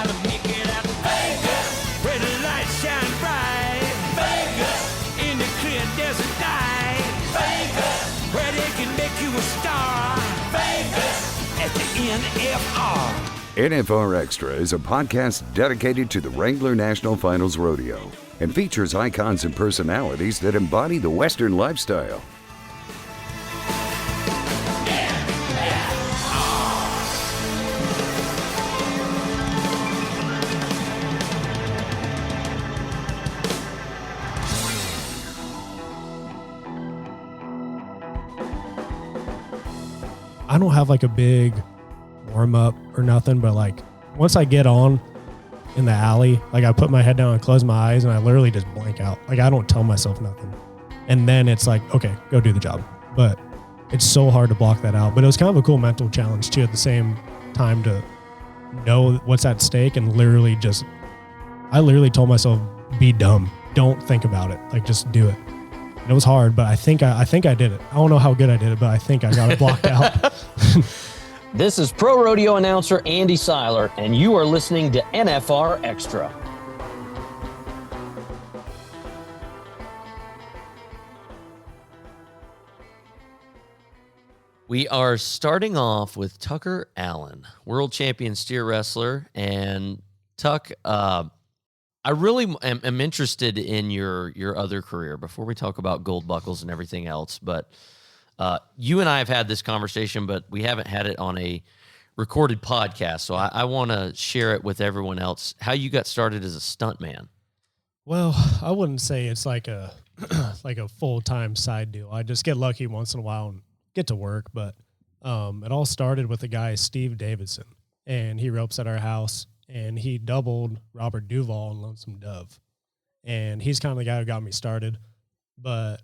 gotta make it out to Vegas, where the lights shine bright. Vegas, in the clear desert night. Vegas, where they can make you a star. Vegas, at the NFR. NFR Extra is a podcast dedicated to the Wrangler National Finals Rodeo and features icons and personalities that embody the Western lifestyle. I don't have like a big warm up or nothing, but like once I get on in the alley, like I put my head down and close my eyes and I literally just blank out. Like I don't tell myself nothing. And then it's like, okay, go do the job. But it's so hard to block that out. But it was kind of a cool mental challenge too at the same time to know what's at stake and I literally told myself, be dumb. Don't think about it. Like just do it. And it was hard, but I think I did it. I don't know how good I did it, but I think I got it blocked out. This is pro rodeo announcer Andy Seiler, and you are listening to NFR Extra. We are starting off with Tucker Allen, world champion steer wrestler. And Tuck, I really am interested in your other career before we talk about gold buckles and everything else. But you and I have had this conversation, but we haven't had it on a recorded podcast. So I want to share it with everyone else, how you got started as a stuntman. Well, I wouldn't say it's like a like a full-time side deal. I just get lucky once in a while and get to work. But it all started with a guy, Steve Davidson, and he ropes at our house, and he doubled Robert Duvall in Lonesome Dove. And he's kind of the guy who got me started. But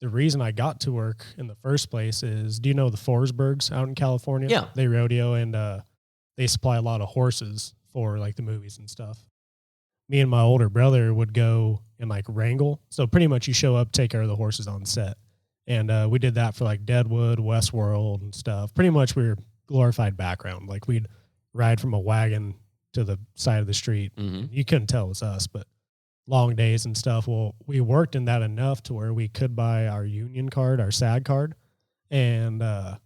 the reason I got to work in the first place is, do you know the Forsbergs out in California? Yeah. They rodeo and they supply a lot of horses for like the movies and stuff. Me and my older brother would go and like wrangle. So pretty much you show up, take care of the horses on set. And we did that for like Deadwood, Westworld and stuff. Pretty much we were glorified background. Like we'd ride from a wagon to the side of the street. Mm-hmm. You couldn't tell it was us, but long days and stuff. Well, we worked in that enough to where we could buy our union card, our SAG card. And I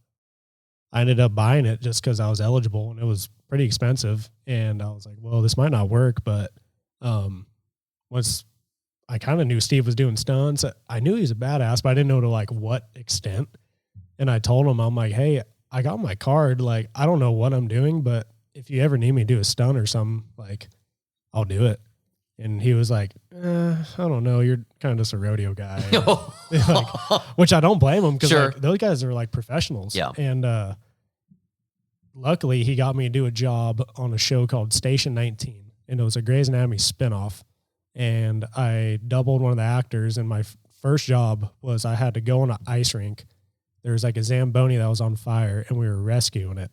ended up buying it just because I was eligible and it was pretty expensive. And I was like, well, this might not work. But once I kind of knew Steve was doing stunts, I knew he was a badass, but I didn't know to like what extent. And I told him, I'm like, hey, I got my card. Like, I don't know what I'm doing, but if you ever need me to do a stunt or something, like, I'll do it. And he was like, I don't know. You're kind of just a rodeo guy. Like, which I don't blame him because sure. Like, those guys are like professionals. Yeah. And luckily, he got me to do a job on a show called Station 19. And it was a Grey's Anatomy spinoff. And I doubled one of the actors. And my first job was I had to go on an ice rink. There was like a Zamboni that was on fire, and we were rescuing it.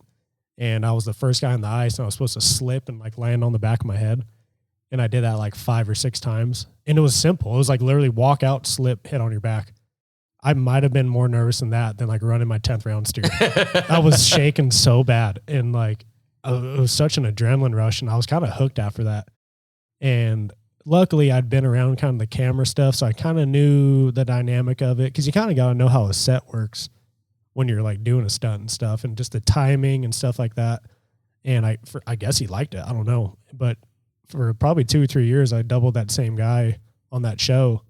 And I was the first guy on the ice, and I was supposed to slip and like land on the back of my head. And I did that like 5 or 6 times. And it was simple. It was like literally walk out, slip, hit on your back. I might have been more nervous than that than like running my 10th round steer. I was shaking so bad. And like, it was such an adrenaline rush. And I was kind of hooked after that. And luckily I'd been around kind of the camera stuff. So I kind of knew the dynamic of it. Cause you kind of got to know how a set works when you're like doing a stunt and stuff and just the timing and stuff like that. And I guess he liked it. I don't know. But for probably 2 or 3 years, I doubled that same guy on that show.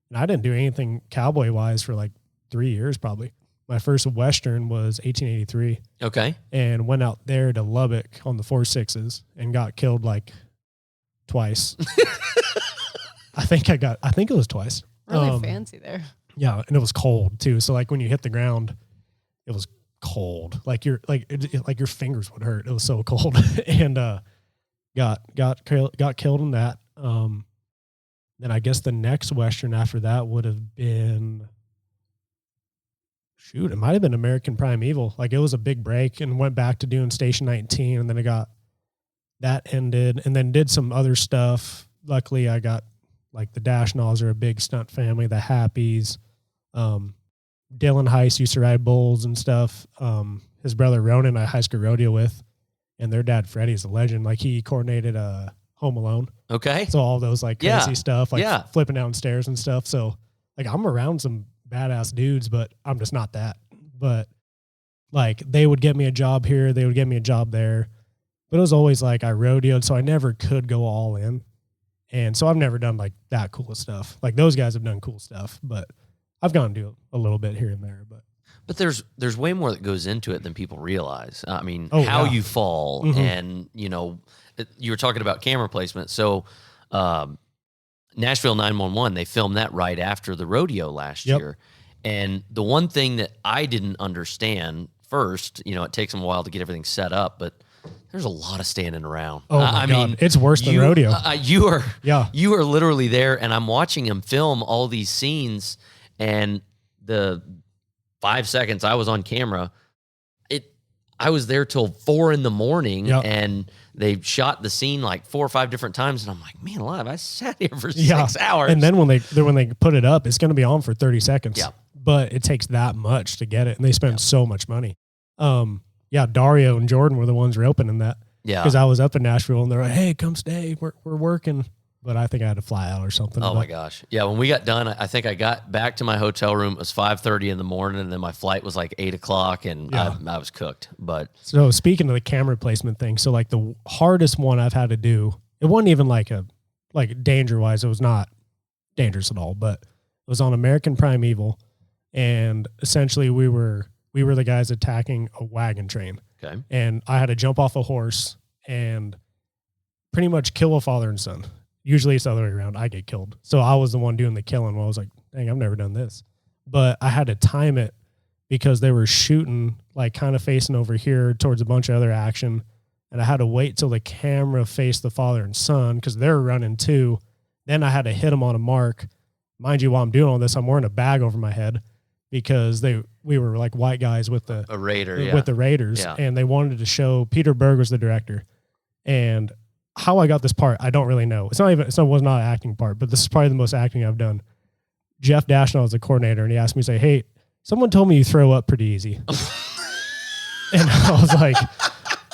And I didn't do anything cowboy wise for like 3 years, probably. My first Western was 1883. Okay. And went out there to Lubbock on the 4.6s and got killed like twice. I think it was twice. Really fancy there. Yeah. And it was cold too. So like when you hit the ground, it was cold. Like your fingers would hurt. It was so cold. And, got killed in that. Then I guess the next Western after that would have been, it might have been American Primeval. Like it was a big break and went back to doing Station 19, and then that ended, and then did some other stuff. Luckily I got like the Dashnaws are a big stunt family, the Happies. Dylan Heiss used to ride bulls and stuff. His brother Ronan I high school rodeo with. and their dad Freddie's a legend. Like he coordinated Home Alone. Okay. So all those like crazy stuff, like Yeah. flipping downstairs and stuff. So like I'm around some badass dudes, but I'm just not that. But like they would get me a job here, they would get me a job there. But it was always like I rodeoed, so I never could go all in. And so I've never done like that cool stuff. Like those guys have done cool stuff, but I've gone to do a little bit here and there. But there's way more that goes into it than people realize. I mean, Oh, how yeah. you fall, Mhm. and you were talking about camera placement. So, Nashville 911, they filmed that right after the rodeo last Yep. year. And the one thing that I didn't understand first, it takes them a while to get everything set up, but there's a lot of standing around. Oh my God. It's worse than rodeo. You are Yeah. you are literally there, and I'm watching him film all these scenes, and the 5 seconds I was on camera, I was there till 4 a.m, Yep. and they shot the scene like 4 or 5 different times, and I'm like, man, alive, I sat here for Yeah. 6 hours. And then when they put it up, it's going to be on for 30 seconds. Yeah. But it takes that much to get it, and they spend so much money. Yeah, Dario and Jordan were the ones roping in that. Yeah. Because I was up in Nashville, and they're like, "Hey, come stay. We're working." But I think I had to fly out or something. Oh my gosh. Yeah. When we got done, I think I got back to my hotel room. It was 5:30 in the morning, and then my flight was like 8 o'clock, and Yeah. I was cooked. But So speaking of the camera placement thing, so like the hardest one I've had to do, it wasn't even like danger wise, it was not dangerous at all, but it was on American Primeval, and essentially we were the guys attacking a wagon train. okay. And I had to jump off a horse and pretty much kill a father and son. Usually it's the other way around. I get killed. So I was the one doing the killing. Well, I was like, dang, I've never done this. But I had to time it because they were shooting like kind of facing over here towards a bunch of other action. And I had to wait till the camera faced the father and son because they're running too. Then I had to hit them on a mark. Mind you, while I'm doing all this, I'm wearing a bag over my head because we were like white guys with the Raider, with the Raiders, Yeah. and they wanted to show Peter Berg was the director. And how I got this part, I don't really know. It was not an acting part, but this is probably the most acting I've done. Jeff Dashnell was the coordinator, and he asked me, say, "Hey, someone told me you throw up pretty easy." And I was like,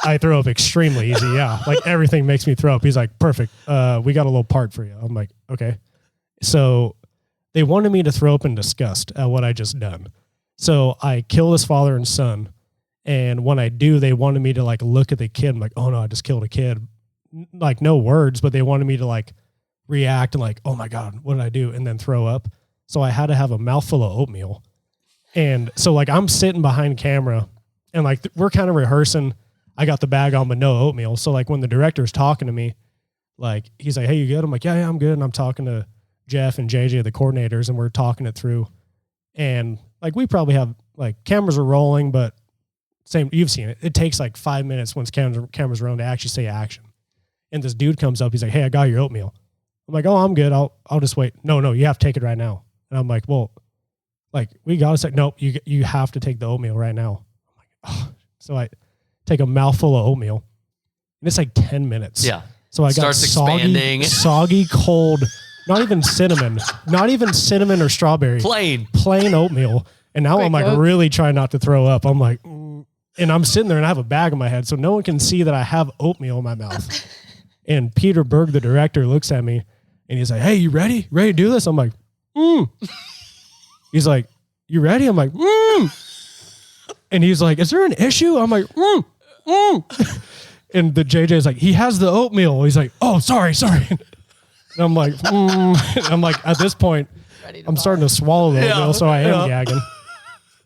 "I throw up extremely easy, yeah. Like everything makes me throw up." He's like, "Perfect. We got a little part for you." I'm like, "Okay." So they wanted me to throw up in disgust at what I just done. So I kill his father and son. And when I do, they wanted me to like look at the kid. I'm like, "Oh no, I just killed a kid." Like no words, but they wanted me to like react and like, "Oh my God, what did I do?" And then throw up. So I had to have a mouthful of oatmeal. And so like I'm sitting behind camera and like we're kind of rehearsing. I got the bag on, but no oatmeal. So like when the director's talking to me, like he's like, "Hey, you good?" I'm like, yeah, I'm good. And I'm talking to Jeff and JJ, the coordinators, and we're talking it through. And like we probably have like cameras are rolling, but you've seen it. It takes like 5 minutes once cameras rolling to actually say action. And this dude comes up, he's like, "Hey, I got your oatmeal." I'm like, "Oh, I'm good. I'll just wait." No, you have to take it right now. And I'm like, "Well, like we got to say, nope, you have to take the oatmeal right now." I'm like, oh. So I take a mouthful of oatmeal and it's like 10 minutes. Yeah. So I got Starts expanding. soggy, cold, not even cinnamon or strawberry, Plain. oatmeal. And now I'm like Oats. really trying not to throw up. I'm like, and I'm sitting there and I have a bag on my head so no one can see that I have oatmeal in my mouth. And Peter Berg, the director, looks at me and he's like, "Hey, you ready? Ready to do this?" I'm like, He's like, "You ready?" I'm like, And he's like, "Is there an issue?" I'm like, And the JJ is like, "He has the oatmeal." He's like, "Oh, sorry." And I'm like, I'm like, at this point, I'm starting to swallow the oatmeal, so I am gagging.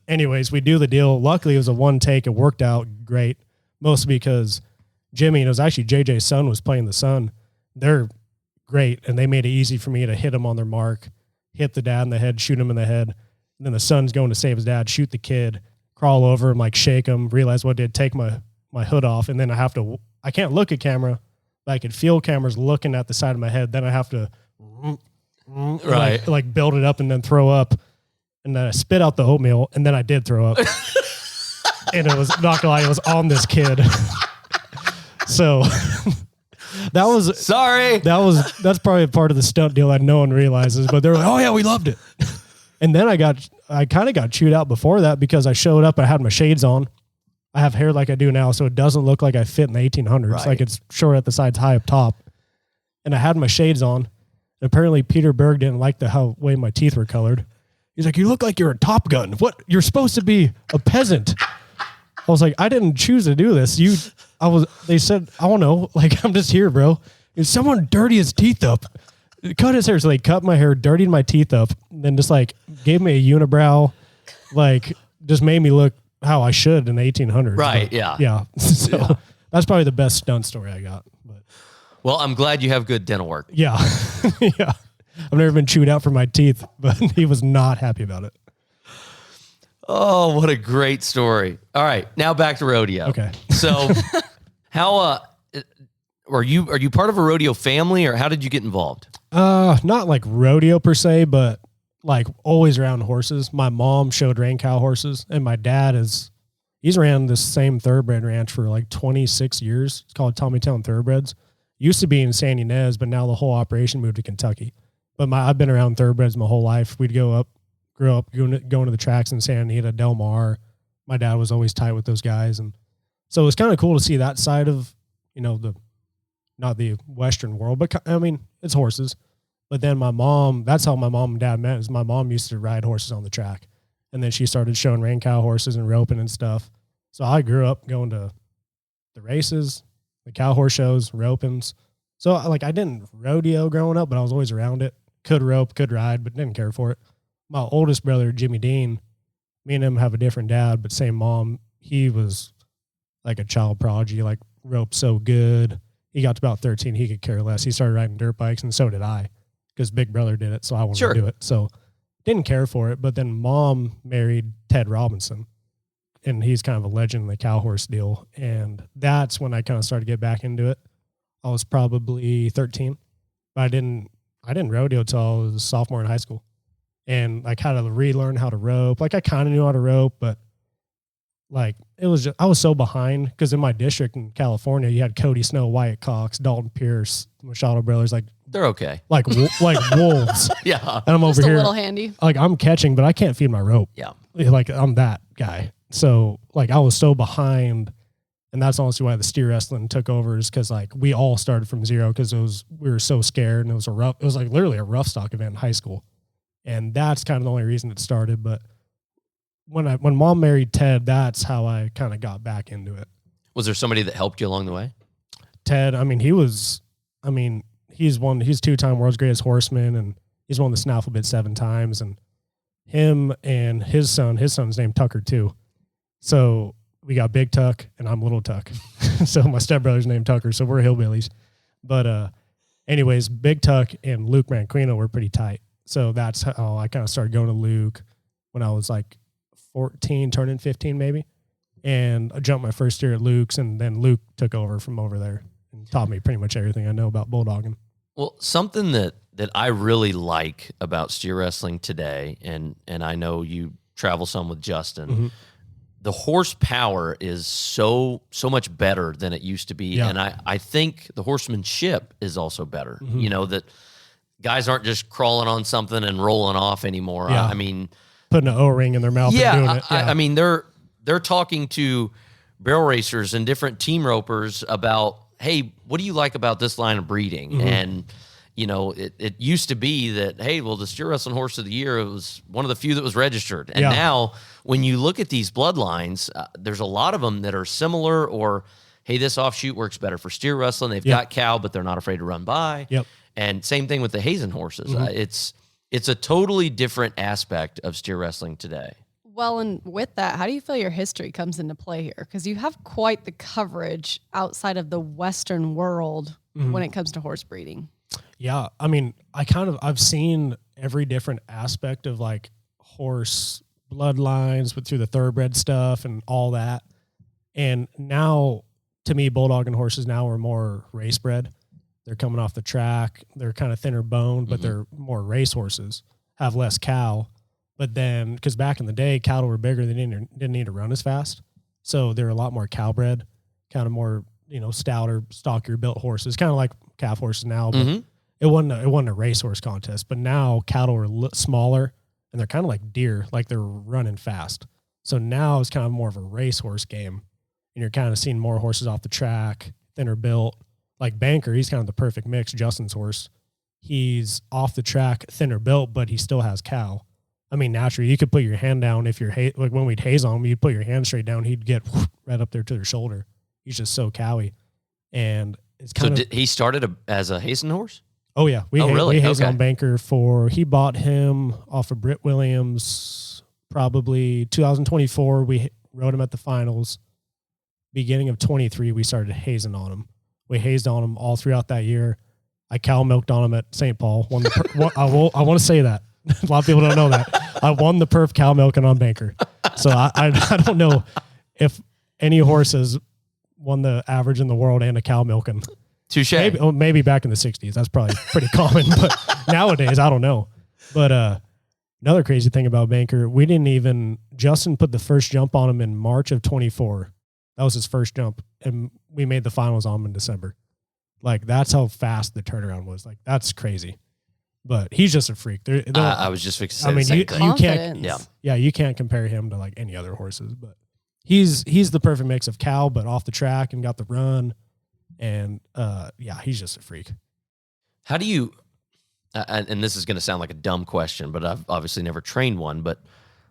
Anyways, we do the deal. Luckily, it was a one take. It worked out great, mostly because Jimmy, and it was actually JJ's son, was playing the son. They're great, and they made it easy for me to hit him on their mark, hit the dad in the head, shoot him in the head. And then the son's going to save his dad, shoot the kid, crawl over him, like shake him, realize what I did, take my hood off, and then I can't look at camera, but I could feel cameras looking at the side of my head. Then I have to Right. like build it up and then throw up. And then I spit out the oatmeal, and then I did throw up. And it was, not gonna lie, it was on this kid. So that was Sorry. that's probably a part of the stunt deal that no one realizes, but they're like, "Oh yeah, we loved it." And then I kind of got chewed out before that because I showed up, I had my shades on. I have hair like I do now, so it doesn't look like I fit in the 1800s. Right. Like it's short at the sides, high up top. And I had my shades on. And apparently Peter Berg didn't like the way my teeth were colored. He's like, you look like you're a Top Gun. What? You're supposed to be a peasant. I was like, I didn't choose to do this. They said, I don't know. Like, I'm just here, bro. If someone dirty his teeth up, cut his hair. So they cut my hair, dirtied my teeth up, and then just like gave me a unibrow, like just made me look how I should in the 1800s. Right. But, Yeah. yeah. So that's probably the best stunt story I got. But Well, I'm glad you have good dental work. yeah. Yeah. I've never been chewed out for my teeth, but he was not happy about it. Oh, what a great story. All right. Now back to rodeo. Okay. So how, are you part of a rodeo family, or how did you get involved? Not like rodeo per se, but like always around horses. My mom showed rein cow horses, and my dad he's ran this same thoroughbred ranch for like 26 years. It's called Tommytown Thoroughbreds. Used to be in San Ynez, but now the whole operation moved to Kentucky. But I've been around thoroughbreds my whole life. We'd grew up going to the tracks in Santa Anita, Del Mar. My dad was always tight with those guys. And so it was kind of cool to see that side of, not the Western world, but I mean, it's horses. But then my mom, that's how my mom and dad met, is my mom used to ride horses on the track. And then she started showing rein cow horses and roping and stuff. So I grew up going to the races, the cow horse shows, ropings. So like I didn't rodeo growing up, but I was always around it. Could rope, could ride, but didn't care for it. My oldest brother, Jimmy Dean, me and him have a different dad, but same mom. He was like a child prodigy, like roped so good. He got to about 13. He could care less. He started riding dirt bikes, and so did I, because big brother did it. So I wanted to do it. So didn't care for it. But then mom married Ted Robinson, and he's kind of a legend in the cow horse deal. And that's when I kind of started to get back into it. I was probably 13, but I didn't rodeo till I was a sophomore in high school. And like how to relearn how to rope. Like I kind of knew how to rope, but like it was just, I was so behind, because in my district in California, you had Cody Snow, Wyatt Cox, Dalton Pierce, Machado brothers, like They're okay. like wolves. Yeah. And I'm Just over a here, little handy. like I'm catching, but I can't feed my rope. Yeah. Like I'm that guy. So like I was so behind, and that's honestly why the steer wrestling took over, is because like we all started from zero, because we were so scared, and it was like literally a rough stock event in high school. And that's kind of the only reason it started. But when mom married Ted, that's how I kind of got back into it. Was there somebody that helped you along the way? Ted, I mean, he's 2-time world's greatest horseman, and he's won the snaffle bit 7 times. And him and his son's named Tucker too. So we got Big Tuck and I'm Little Tuck. So my stepbrother's named Tucker. So we're hillbillies. But anyways, Big Tuck and Luke Branquinho were pretty tight. So that's how I kind of started going to Luke when I was like 14, turning 15 maybe. And I jumped my first year at Luke's, and then Luke took over from over there and taught me pretty much everything I know about bulldogging. Well, something that I really like about steer wrestling today, and I know you travel some with Justin, Mm-hmm. the horsepower is so much better than it used to be. Yeah. And I think the horsemanship is also better. Mm-hmm. You know, that guys aren't just crawling on something and rolling off anymore. Yeah. I mean, Putting an O-ring in their mouth and doing it. I mean, they're talking to barrel racers and different team ropers about, hey, what do you like about this line of breeding? Mm-hmm. And, you know, it used to be that, hey, well, the steer wrestling horse of the year, it was one of the few that was registered. And Yeah. now when you look at these bloodlines, there's a lot of them that are similar, or, hey, this offshoot works better for steer wrestling. They've got cow, but they're not afraid to run by. Yep. And same thing with the Hazen horses. Mm-hmm. It's a totally different aspect of steer wrestling today. Well, and with that, how do you feel your history comes into play here? Because you have quite the coverage outside of the Western world when it comes to horse breeding. Yeah. I mean, I've seen every different aspect of like horse bloodlines through the thoroughbred stuff and all that. And now, to me, bulldogging horses now are more race bred. They're coming off the track. They're kind of thinner boned, but they're more race horses, have less cow. But then, because back in the day, cattle were bigger, they didn't need to run as fast. So they're a lot more cow bred, kind of more, stouter, stockier built horses, kind of like calf horses now. But it wasn't a racehorse contest. But now cattle are smaller, and they're kind of like deer, like they're running fast. So now it's kind of more of a racehorse game. and you're kind of seeing more horses off the track, thinner built. Like Banker, he's kind of the perfect mix. Justin's horse, he's off the track, thinner built, but he still has cow. I mean, naturally, you could put your hand down if you're like when we'd haze on him, you'd put your hand straight down, he'd get right up there to their shoulder. He's just so cowy, and it's kind of. He started as a hazing horse? Oh yeah, we hazed Okay. on Banker he bought him off of Britt Williams, probably 2024. We rode him at the finals. Beginning of 23, we started hazing on him. We hazed on him all throughout that year. I cow milked on him at St. Paul. I want to say that. A lot of people don't know that. I won the perf cow milking on Banker. So I don't know if any horse has won the average in the world and a cow milking. Touche. Maybe back in the 60s. That's probably pretty common. But nowadays, I don't know. But another crazy thing about Banker, Justin put the first jump on him in March of 24. That was his first jump. And we made the finals on him in December. Like, that's how fast the turnaround was. Like, that's crazy. But he's just a freak. I was just fixing to say you the same thing. can't. Yeah, you can't compare him to like any other horses. But he's the perfect mix of cow, but off the track and got the run. And he's just a freak. How do you? And this is going to sound like a dumb question, but I've obviously never trained one. But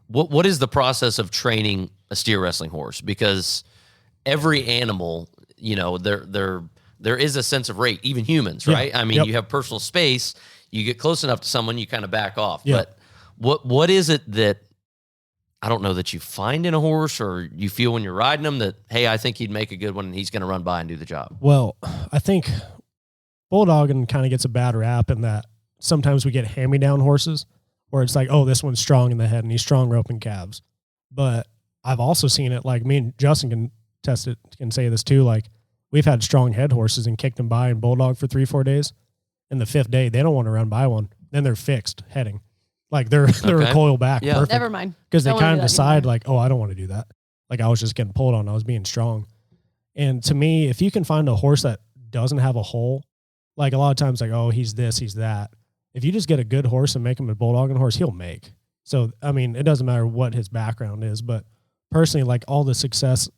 what is the process of training a steer wrestling horse? Because every animal, there is a sense of rate, even humans, right? I mean, you have personal space. You get close enough to someone, you kind of back off. Yeah. But what is it that, I don't know, that you find in a horse or you feel when you're riding them that, hey, I think he'd make a good one and he's going to run by and do the job? Well, I think bulldogging kind of gets a bad rap in that sometimes we get hand-me-down horses where it's like, oh, this one's strong in the head and he's strong roping calves. But I've also seen it, like me and Justin can test it, can say this too, like we've had strong head horses and kicked them by in bulldog for 3-4 days. And the 5th day, they don't want to run by one. Then they're fixed heading. Like they're recoil back. Yeah. Perfect. Never mind. Because they kind of decide like, oh, I don't want to do that. Like I was just getting pulled on. I was being strong. And to me, if you can find a horse that doesn't have a hole, like a lot of times like, oh, he's this, he's that. If you just get a good horse and make him a bulldogging horse, he'll make. So, I mean, it doesn't matter what his background is. But personally, like all the success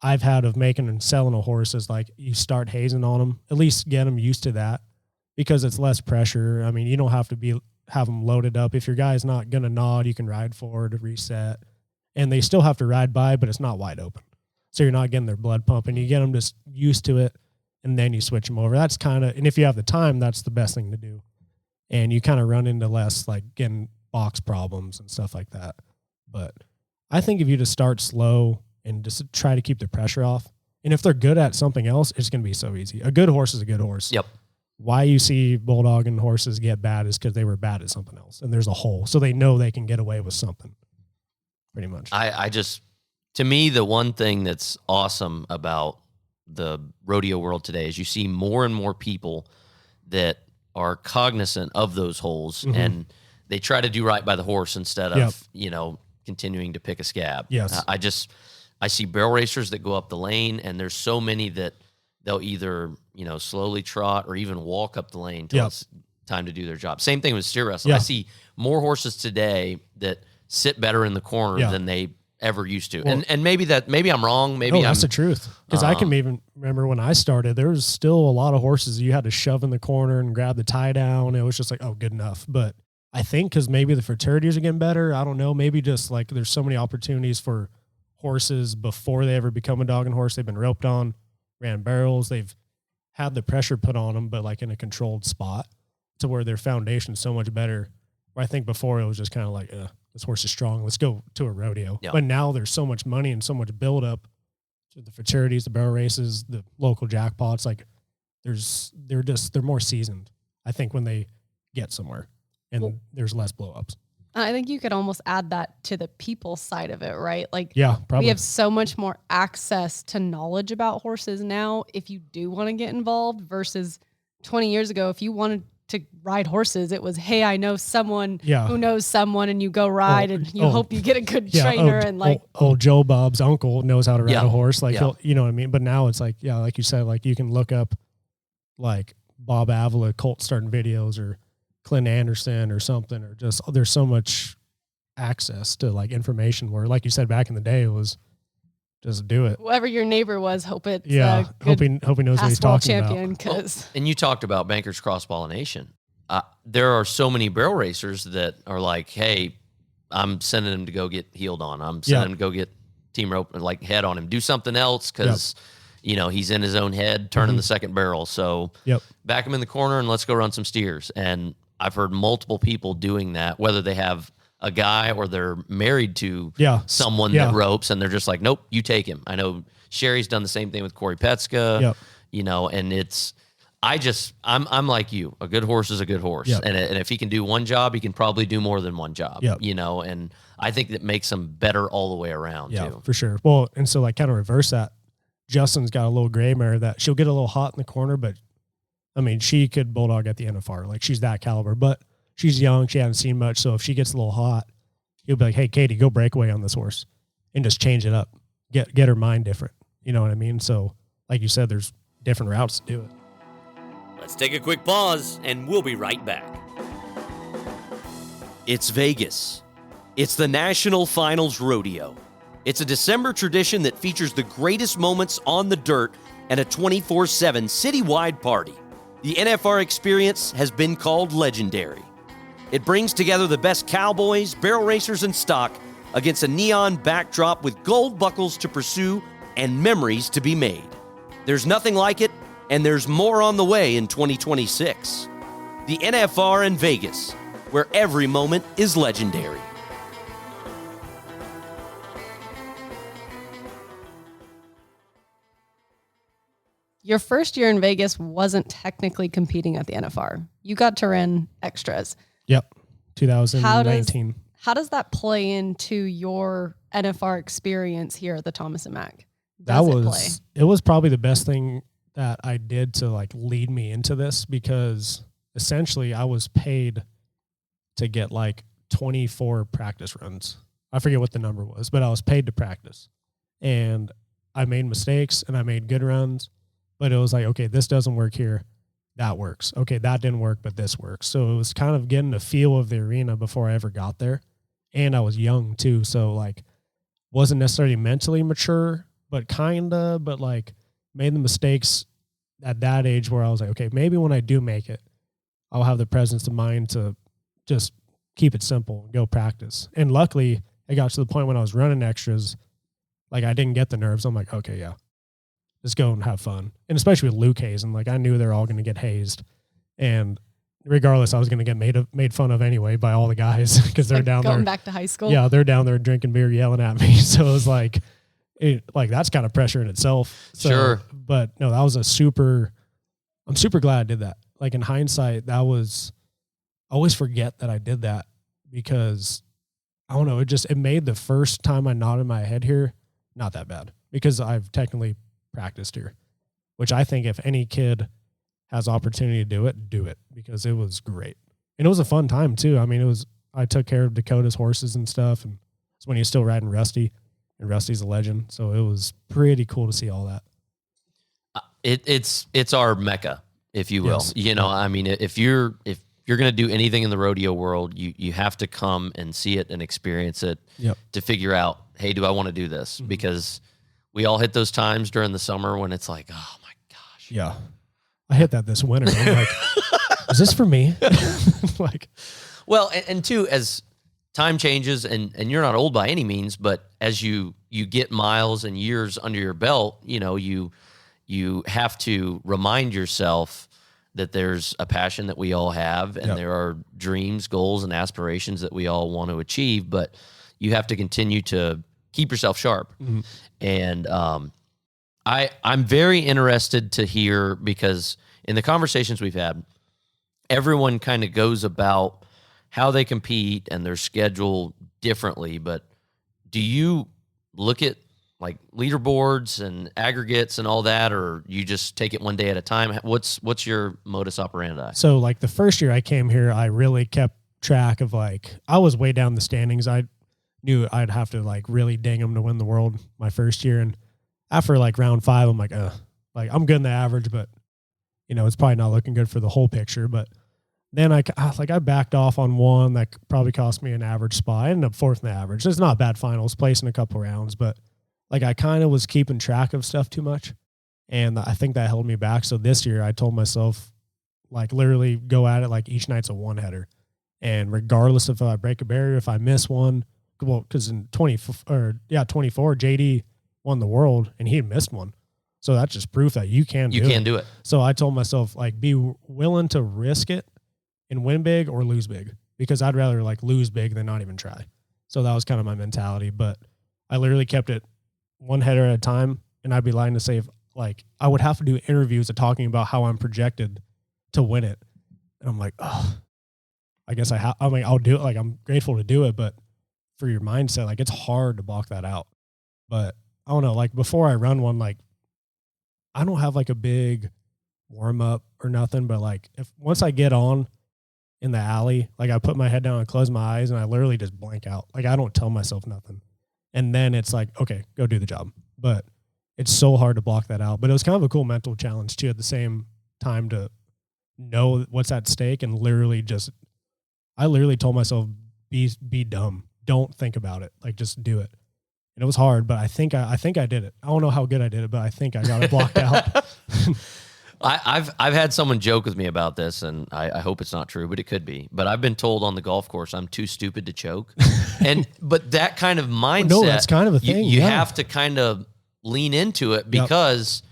I've had of making and selling a horse is like you start hazing on them, at least get them used to that. Because it's less pressure. I mean, you don't have to have them loaded up. If your guy's not going to nod, you can ride forward, reset. And they still have to ride by, but it's not wide open. So you're not getting their blood pumping. You get them just used to it, and then you switch them over. That's kind of, and if you have the time, that's the best thing to do. And you kind of run into less like getting box problems and stuff like that. But I think if you just start slow and just try to keep the pressure off, and if they're good at something else, it's going to be so easy. A good horse is a good horse. Yep. Why you see bulldogging horses get bad is because they were bad at something else, and there's a hole, so they know they can get away with something. Pretty much. To me, the one thing that's awesome about the rodeo world today is you see more and more people that are cognizant of those holes, and they try to do right by the horse instead of continuing to pick a scab. Yes, I see barrel racers that go up the lane, and there's so many that they'll either, slowly trot or even walk up the lane till it's time to do their job. Same thing with steer wrestling. I see more horses today that sit better in the corner than they ever used to. Well, and maybe I'm wrong. That's the truth. Because I can even remember when I started, there was still a lot of horses you had to shove in the corner and grab the tie down. It was just like, oh, good enough. But I think because maybe the fraternities are getting better. I don't know. Maybe just like there's so many opportunities for horses before they ever become a dogging horse. They've been roped on, ran barrels. They've had the pressure put on them, but like in a controlled spot to where their foundation is so much better. Where I think before it was just kind of like, this horse is strong. Let's go to a rodeo. Yep. But now there's so much money and so much buildup to the fraternities, the barrel races, the local jackpots. Like they're more seasoned, I think, when they get somewhere and there's less blow-ups. I think you could almost add that to the people side of it, right? Like, yeah, probably. We have so much more access to knowledge about horses now if you do want to get involved versus 20 years ago. If you wanted to ride horses, it was, hey, I know someone who knows someone, and you go ride and you hope you get a good trainer. And like, old Joe Bob's uncle knows how to ride a horse. Like, you know what I mean? But now it's like, like you said, like you can look up like Bob Avila colt starting videos or Clint Anderson or something, or just there's so much access to like information where, like you said, back in the day, it was just do it. Whoever your neighbor was, hope it's hope he knows what he's talking champion, about. Cause and you talked about bankers cross-pollination. There are so many barrel racers that are like, hey, I'm sending him to go get healed on. I'm sending him to go get team rope, like head on him. Do something else because, he's in his own head, turning the second barrel. So back him in the corner and let's go run some steers. And I've heard multiple people doing that, whether they have a guy or they're married to someone that ropes and they're just like, nope, you take him. I know Sherry's done the same thing with Corey Petska, and it's, I'm like you. A good horse is a good horse. And if he can do one job, he can probably do more than one job, and I think that makes him better all the way around too. For sure. Well, and so like kind of reverse that. Justin's got a little gray mare that she'll get a little hot in the corner, but I mean, she could bulldog at the NFR. Like she's that caliber, but she's young. She hasn't seen much. So if she gets a little hot, he'll be like, hey, Katie, go breakaway on this horse and just change it up. Get her mind different. You know what I mean? So like you said, there's different routes to do it. Let's take a quick pause, and we'll be right back. It's Vegas. It's the National Finals Rodeo. It's a December tradition that features the greatest moments on the dirt and a 24/7 citywide party. The NFR experience has been called legendary. It brings together the best cowboys, barrel racers, and stock against a neon backdrop with gold buckles to pursue and memories to be made. There's nothing like it, and there's more on the way in 2026. The NFR in Vegas, where every moment is legendary. your first year in Vegas wasn't technically competing at the NFR. You got to run extras. Yep. 2019. How does that play into your NFR experience here at the Thomas and Mack? It was probably the best thing that I did to like lead me into this, because essentially I was paid to get like 24 practice runs. I forget what the number was, but I was paid to practice, and I made mistakes and I made good runs, but it was like, okay, this doesn't work here. That works. Okay, that didn't work, but this works. So it was kind of getting a feel of the arena before I ever got there. And I was young too. So like wasn't necessarily mentally mature, but like made the mistakes at that age where I was like, okay, maybe when I do make it, I'll have the presence of mind to just keep it simple and go practice. And luckily it got to the point when I was running extras, like I didn't get the nerves. I'm like, okay, yeah, just go and have fun. And especially with Luke hazing, like I knew they're all going to get hazed, and regardless, I was going to get made fun of anyway by all the guys because they're down there going back to high school. Yeah, they're down there drinking beer, yelling at me. So it was like, that's kind of pressure in itself. So, sure. But no, that was I'm super glad I did that. Like in hindsight, I always forget that I did that, because I don't know, it made the first time I nodded my head here not that bad, because I've technically practiced here, which I think if any kid has opportunity to do it, because it was great. And it was a fun time too. I mean, I took care of Dakota's horses and stuff, and it's when he was still riding Rusty, and Rusty's a legend. So it was pretty cool to see all that. It's our Mecca, if you will. Yes. I mean, if you're going to do anything in the rodeo world, you have to come and see it and experience it to figure out, hey, do I want to do this? Mm-hmm. Because we all hit those times during the summer when it's like, oh my gosh. Yeah. I hit that this winter. I'm like, is this for me? Well, and two, as time changes, and you're not old by any means, but as you get miles and years under your belt, you have to remind yourself that there's a passion that we all have, and there are dreams, goals, and aspirations that we all want to achieve, but you have to continue to keep yourself sharp. Mm-hmm. And I'm very interested to hear, because in the conversations we've had, everyone kind of goes about how they compete and their schedule differently, but do you look at like leaderboards and aggregates and all that, or you just take it one day at a time? What's your modus operandi? So like the first year I came here, I really kept track of I was way down the standings. I knew I'd have to like really ding them to win the world my first year. And after like round 5, I'm like I'm good in the average, but it's probably not looking good for the whole picture. But then I backed off on one that probably cost me an average spot. I ended up 4th in the average. It's not bad finals, placing a couple rounds, but like I kind of was keeping track of stuff too much. And I think that held me back. So this year I told myself, like, literally go at it like each night's a one header. And regardless if I break a barrier, if I miss one, well, because in 24, JD won the world and he had missed one. So that's just proof that you can do it. So I told myself, like, be willing to risk it and win big or lose big, because I'd rather like lose big than not even try. So that was kind of my mentality. But I literally kept it one header at a time. And I'd be lying to say, if, like, I would have to do interviews of talking about how I'm projected to win it. And I'm like, oh, I guess I'm like, I'll do it. Like, I'm grateful to do it. But for your mindset, like, it's hard to block that out. But I don't know, like, before I run one, like, I don't have like a big warm up or nothing, but like, if once I get on in the alley, like, I put my head down and close my eyes and I literally just blank out. Like, I don't tell myself nothing. And then it's like, okay, go do the job. But it's so hard to block that out. But it was kind of a cool mental challenge too, at the same time, to know what's at stake. And I literally told myself, be dumb. Don't think about it. Like, just do it. And it was hard, but I think I did it. I don't know how good I did it, but I think I got it blocked out. I've had someone joke with me about this, and I hope it's not true, but it could be. But I've been told on the golf course I'm too stupid to choke. But that kind of mindset, no, that's kind of a thing. You have to kind of lean into it, because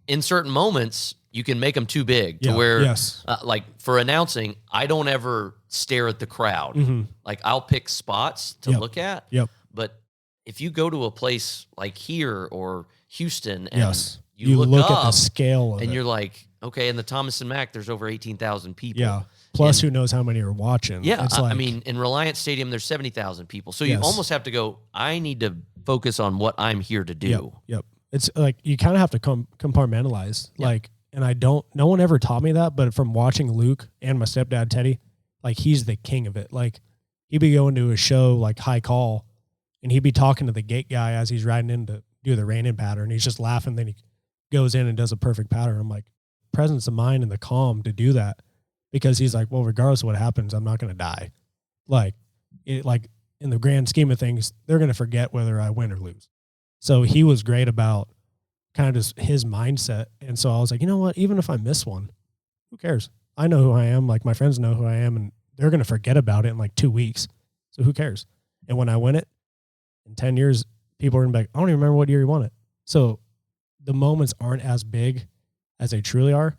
in certain moments you can make them too big to where, like for announcing, I don't ever stare at the crowd. Mm-hmm. Like, I'll pick spots to look at. But if you go to a place like here or Houston and you look up at the scale of and it, you're like, okay, in the Thomas and Mack, there's over 18,000 people. Yeah. Plus, who knows how many are watching? Yeah. It's like, I mean, in Reliance Stadium, there's 70,000 people. So you almost have to go, I need to focus on what I'm here to do. Yep. It's like, you kind of have to compartmentalize. Like, and no one ever taught me that, but from watching Luke and my stepdad, Teddy, like, he's the king of it. Like, he'd be going to a show like High Call, and he'd be talking to the gate guy as he's riding in to do the rein-in pattern. He's just laughing. Then he goes in and does a perfect pattern. I'm like, presence of mind and the calm to do that, because he's like, well, regardless of what happens, I'm not going to die. Like, in the grand scheme of things, they're going to forget whether I win or lose. So he was great about kind of just his mindset. And so I was like, you know what? Even if I miss one, who cares? I know who I am. Like, my friends know who I am, and they're going to forget about it in like 2 weeks. So who cares? And when I win it, in 10 years, people are going to be like, I don't even remember what year you won it. So the moments aren't as big as they truly are.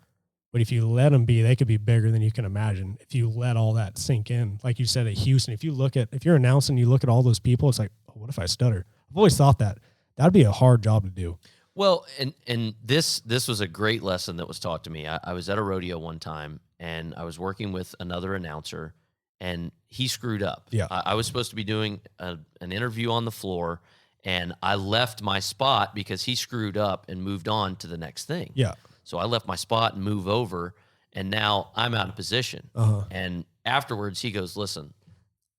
But if you let them be, they could be bigger than you can imagine. If you let all that sink in, like you said at Houston, if you're announcing, you look at all those people, it's like, oh, what if I stutter? I've always thought that'd be a hard job to do. Well, and this was a great lesson that was taught to me. I was at a rodeo one time, and I was working with another announcer, and he screwed up. Yeah. I was supposed to be doing an interview on the floor, and I left my spot because he screwed up and moved on to the next thing. Yeah. So I left my spot and move over, and now I'm out of position. Uh-huh. And afterwards, he goes, listen,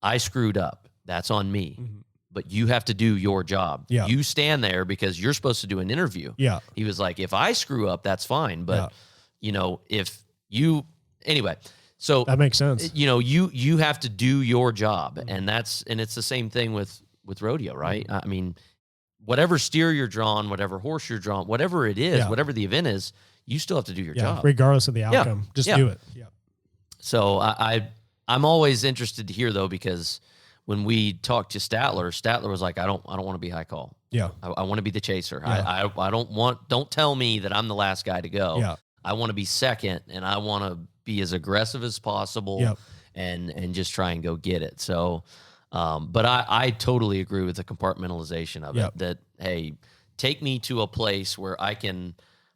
I screwed up. That's on me. Mm-hmm. But you have to do your job. Yeah. You stand there because you're supposed to do an interview. Yeah. He was like, if I screw up, that's fine. But, if you – anyway – so that makes sense. You have to do your job, and it's the same thing with rodeo, right? I mean, whatever steer you're drawn, whatever horse you're drawn, whatever it is, whatever the event is, you still have to do your job, regardless of the outcome. Just do it. Yeah. So I'm always interested to hear though, because when we talked to Statler was like, I don't want to be high call. Yeah. I want to be the chaser. Yeah. I don't tell me that I'm the last guy to go. Yeah. I want to be second, and I want to be as aggressive as possible and just try and go get it. So, but I totally agree with the compartmentalization of it, that, hey, take me to a place where I can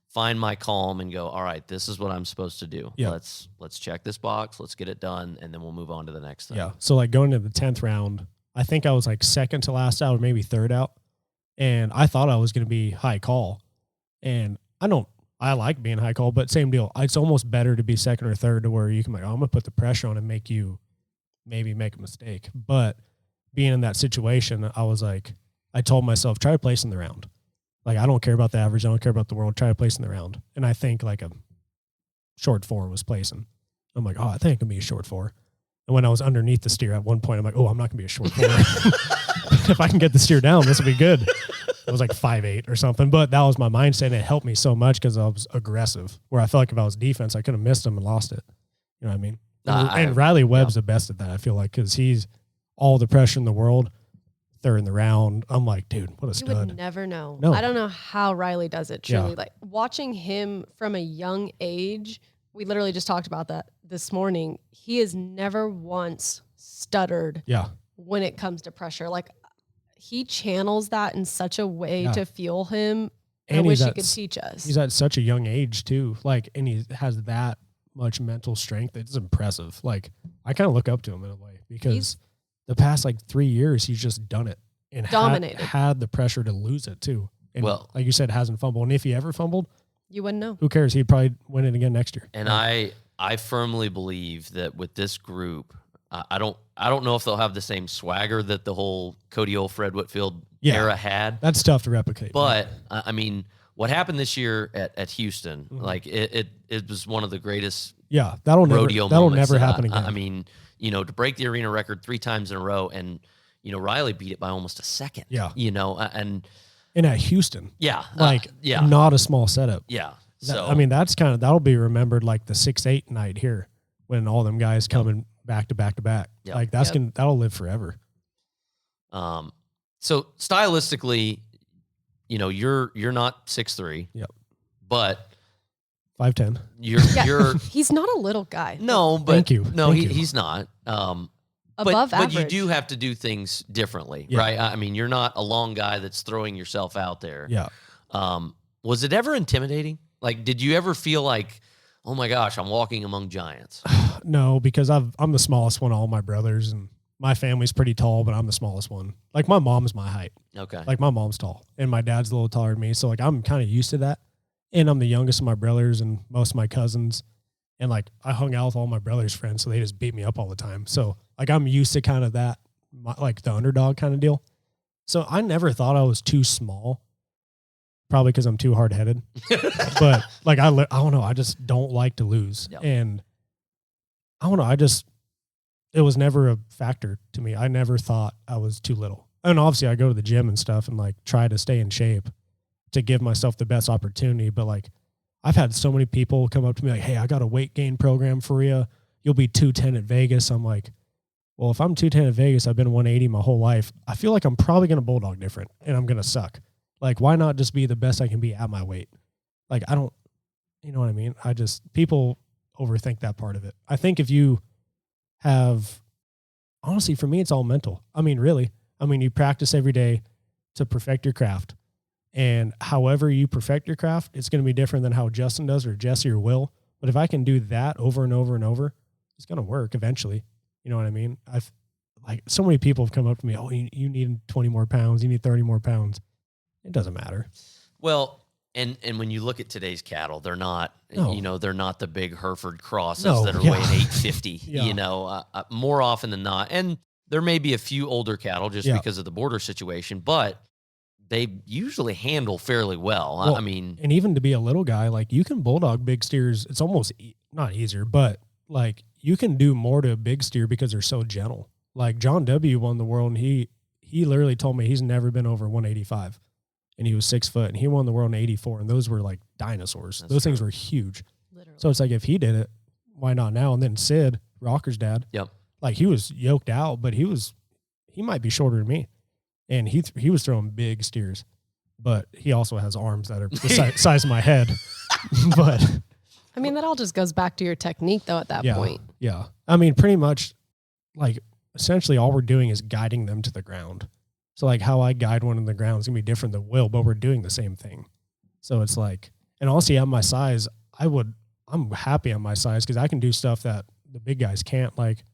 find my calm and go, all right, this is what I'm supposed to do. Yeah. Let's check this box. Let's get it done. And then we'll move on to the next thing. Yeah. So like going to the 10th round, I think I was like second to last out or maybe third out. And I thought I was going to be high call, and I like being high call, but same deal. It's almost better to be second or third, to where you can like, oh, I'm going to put the pressure on and make you maybe make a mistake. But being in that situation, I was like, I told myself, try to place in the round. Like, I don't care about the average. I don't care about the world. Try to place in the round. And I think like a short 4 was placing. I'm like, oh, I think I can be a short 4. And when I was underneath the steer at one point, I'm like, oh, I'm not going to be a short 4. If I can get the steer down, this will be good. I was like 5'8" or something, but that was my mindset. And it helped me so much because I was aggressive, where I felt like if I was defense, I could have missed him and lost it. You know what I mean? And Riley Webb's the best at that, I feel like, because he's all the pressure in the world. Third in the round. I'm like, dude, what a stud. You would never know. No. I don't know how Riley does it, truly. Like watching him from a young age, we literally just talked about that this morning. He has never once stuttered when it comes to pressure. Like he channels that in such a way to fuel him. And I wish he could teach us. He's at such a young age too. Like, and he has that much mental strength. It's impressive. Like I kind of look up to him in a way because the past like 3 years, he's just done it and dominated. Had the pressure to lose it too. And like you said, hasn't fumbled. And if he ever fumbled, you wouldn't know. Who cares? He'd probably win it again next year. And I firmly believe that with this group, I don't know if they'll have the same swagger that the whole Cody Fred Whitfield era had. That's tough to replicate. But I mean, what happened this year at Houston, like it was one of the greatest rodeo that'll moments never happen again. I mean, you know, to break the arena record 3 times in a row, and you know, Riley beat it by almost a second. Yeah, you know, and at Houston, like not a small setup. Yeah, so I mean, that'll be remembered like the 6-8 night here when all them guys coming back to back to back. Like that'll live forever. So stylistically, you know, you're not 6'3". Yep, but 5'10". You're he's not a little guy. No, but thank you. No, he's not. Above average. But you do have to do things differently, right? I mean, you're not a long guy that's throwing yourself out there. Yeah. Was it ever intimidating? Like, did you ever feel like, oh my gosh, I'm walking among giants? No, because I'm the smallest one of all my brothers, and my family's pretty tall, but I'm the smallest one. Like my mom's my height. Okay. Like my mom's tall, and my dad's a little taller than me, so like I'm kind of used to that. And I'm the youngest of my brothers and most of my cousins. And like I hung out with all my brother's friends, so they just beat me up all the time. So like I'm used to kind of that, like the underdog kind of deal. So I never thought I was too small, probably because I'm too hard headed. But like I don't know, I just don't like to lose, and I don't know, it was never a factor to me. I never thought I was too little. And obviously I go to the gym and stuff and like try to stay in shape to give myself the best opportunity, but like I've had so many people come up to me like, hey, I got a weight gain program for you. You'll be 210 at Vegas. I'm like, well, if I'm 210 at Vegas, I've been 180 my whole life. I feel like I'm probably going to bulldog different and I'm going to suck. Like, why not just be the best I can be at my weight? Like, I don't, you know what I mean? People overthink that part of it. I think if you have, honestly, for me, it's all mental. I mean, really, you practice every day to perfect your craft. And however you perfect your craft, it's going to be different than how Justin does or Jesse or Will. But if I can do that over and over and over, it's going to work eventually. You know what I mean? Like so many people have come up to me, oh, you need 20 more pounds. You need 30 more pounds. It doesn't matter. Well, and when you look at today's cattle, they're not, they're not the big Hereford crosses that are weighing 850, you know, more often than not. And there may be a few older cattle just because of the border situation, but they usually handle fairly well. I mean, and even to be a little guy, like you can bulldog big steers. It's almost not easier, but like you can do more to a big steer because they're so gentle. Like John W. won the world, and he literally told me he's never been over 185, and he was 6 foot, and he won the world in 84, and those were like dinosaurs. Those things were huge. Literally. So it's like if he did it, why not now? And then Sid, Rocker's dad, like he was yoked out, but he might be shorter than me. And he was throwing big steers, but he also has arms that are the size of my head. But I mean, that all just goes back to your technique, though. At that point, yeah. I mean, pretty much, like essentially, all we're doing is guiding them to the ground. So, like how I guide one in the ground is gonna be different than Will, but we're doing the same thing. So it's like, and honestly, at my size, I'm happy at my size because I can do stuff that the big guys can't. Like,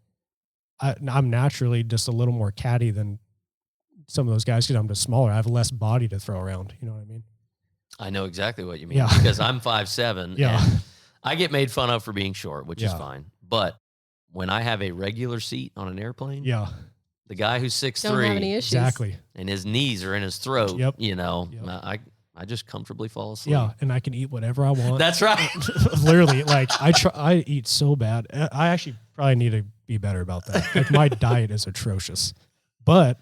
I'm naturally just a little more catty than some of those guys because I'm just smaller. I have less body to throw around. You know what I mean? I know exactly what you mean because I'm 5'7". And I get made fun of for being short, which is fine. But when I have a regular seat on an airplane, the guy who's 6'3", don't have any issues. Exactly, and his knees are in his throat, you know, I just comfortably fall asleep. Yeah, and I can eat whatever I want. That's right. Literally, like I eat so bad. I actually probably need to be better about that. Like my diet is atrocious, but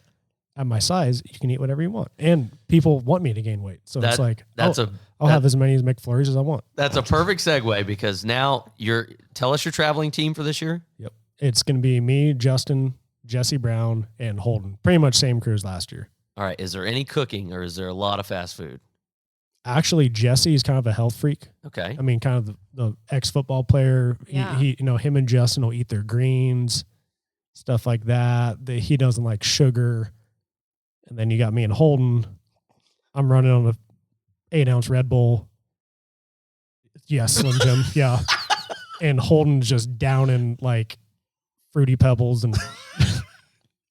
at my size, you can eat whatever you want. And people want me to gain weight. So it's like, I'll have as many McFlurries as I want. That's a perfect segue because now tell us your traveling team for this year. Yep. It's going to be me, Justin, Jesse Brown, and Holden. Pretty much same crew as last year. All right. Is there any cooking or is there a lot of fast food? Actually, Jesse is kind of a health freak. Okay. I mean, kind of the ex-football player. Yeah. He him and Justin will eat their greens, stuff like that. He doesn't like sugar. And then you got me and Holden. I'm running on a 8-ounce Red Bull. Yes, Slim Jim. Yeah. And Holden's just down in like Fruity Pebbles and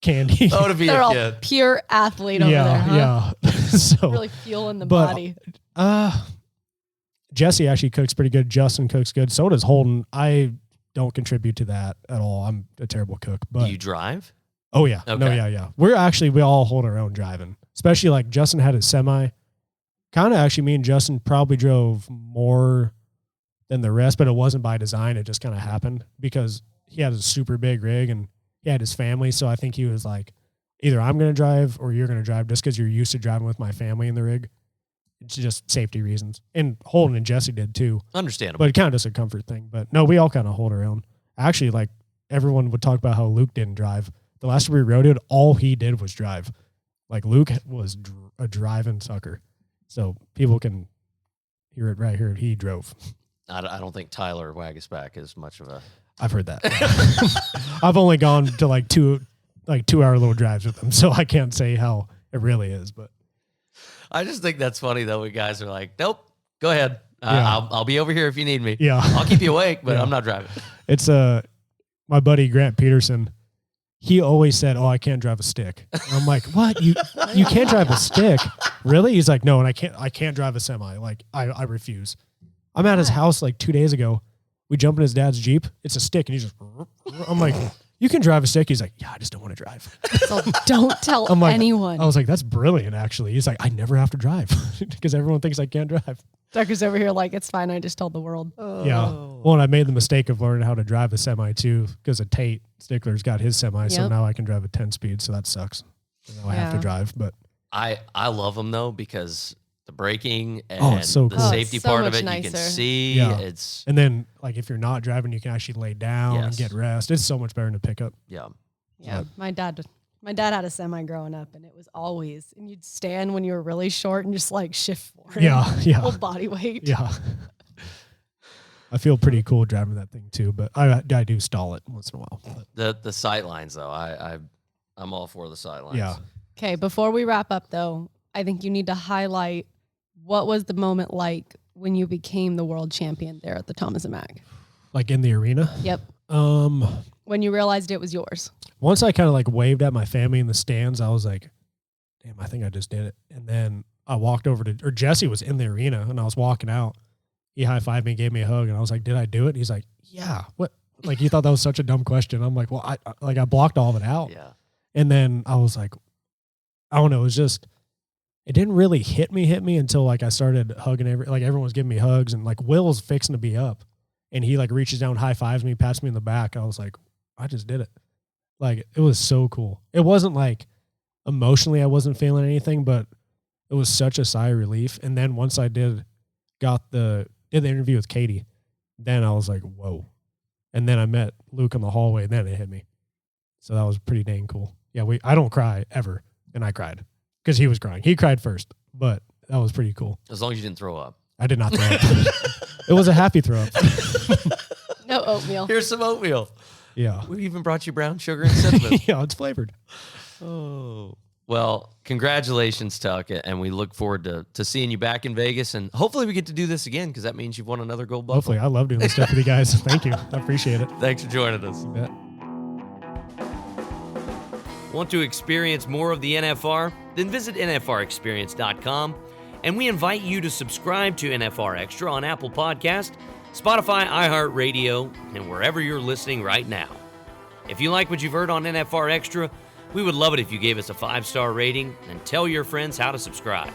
candy. Oh, to be They're a all kid. pure athlete over there, huh? Yeah. So Really fueling the body. Jesse actually cooks pretty good. Justin cooks good. So does Holden. I don't contribute to that at all. I'm a terrible cook. But Do you drive? oh yeah. Okay. No, yeah. We all hold our own driving. Especially like Justin had his semi. Kind of actually me and Justin probably drove more than the rest, but it wasn't by design. It just kind of happened because he had a super big rig and he had his family. So I think he was like, either I'm going to drive or you're going to drive just because you're used to driving with my family in the rig. It's just safety reasons. And Holden and Jesse did too. Understandable. But it kind of just a comfort thing. But no, we all kind of hold our own. Actually, like everyone would talk about how Luke didn't drive. The last time we rodeoed, all he did was drive. Like Luke was a driving sucker. So people can hear it right here. He drove. I don't think Tyler Wagasback is much of a... I've heard that. I've only gone to like 2-hour little drives with him, so I can't say how it really is. But I just think that's funny though. When guys are like, "Nope, go ahead. Yeah. I'll be over here if you need me. Yeah. I'll keep you awake, but Yeah. I'm not driving." It's my buddy Grant Peterson. He always said, "Oh, I can't drive a stick." And I'm like, "What? You can't drive a stick? Really?" He's like, "No, and I can't drive a semi. Like I refuse." I'm at his house like 2 days ago. We jump in his dad's Jeep. It's a stick, and he's just. I'm like, "You can drive a stick." He's like, "Yeah, I just don't want to drive." So don't tell I'm like, anyone. I was like, "That's brilliant, actually." He's like, "I never have to drive because everyone thinks I can't drive." Tucker's over here like, it's fine. I just told the world. Yeah. Well, and I made the mistake of learning how to drive a semi too because of Tate Stickler's got his semi, so Yep. now I can drive a 10-speed. So that sucks. Now I have to Yeah. drive, but I love them though because the braking and it's so the cool. safety so part of much it, you can nicer. see. Yeah. It's and then like if you're not driving, you can actually lay down and Yes. get rest. It's so much better than a pickup. yeah. Yeah. My dad had a semi growing up, and it was always, and you'd stand when you were really short and just like shift forward. Yeah. Full body weight. Yeah. I feel pretty cool driving that thing too, but I do stall it once in a while. But The sight lines though, I'm all for the sight lines. yeah. Okay. Before we wrap up, though, I think you need to highlight what was the moment like when you became the world champion there at the Thomas and Mack. Like in the arena. Yep. When you realized it was yours. Once I kind of like waved at my family in the stands, I was like, damn, I think I just did it. And then I walked over to, or Jesse was in the arena and I was walking out. He high-fived me, gave me a hug, and I was like, did I do it? He's like, yeah. What? Like, he thought that was such a dumb question. I'm like, well, I blocked all of it out. Yeah. And then I was like, I don't know. It was just, it didn't really hit me until like I started hugging everyone was giving me hugs, and like Will's fixing to be up and he like reaches down, high fives me, pats me in the back. I was like, I just did it. Like, it was so cool. It wasn't like emotionally, I wasn't feeling anything, but it was such a sigh of relief. And then once I did the interview with Katie, then I was like, whoa. And then I met Luke in the hallway, and then it hit me. So that was pretty dang cool. Yeah, I don't cry ever. And I cried because he was crying. He cried first, but that was pretty cool. As long as you didn't throw up. I did not throw up. It was a happy throw up. No oatmeal. Here's some oatmeal. Yeah. We even brought you brown sugar and cinnamon. Yeah, it's flavored. Oh. Well, congratulations, Tuck, and we look forward to seeing you back in Vegas, and hopefully we get to do this again because that means you've won another gold buckle. Hopefully. I love doing this stuff with you guys. Thank you. I appreciate it. Thanks for joining us. You bet. Want to experience more of the NFR? Then visit NFRExperience.com, and we invite you to subscribe to NFR Extra on Apple Podcast, Spotify, iHeartRadio, and wherever you're listening right now. If you like what you've heard on NFR Extra, we would love it if you gave us a 5-star rating and tell your friends how to subscribe.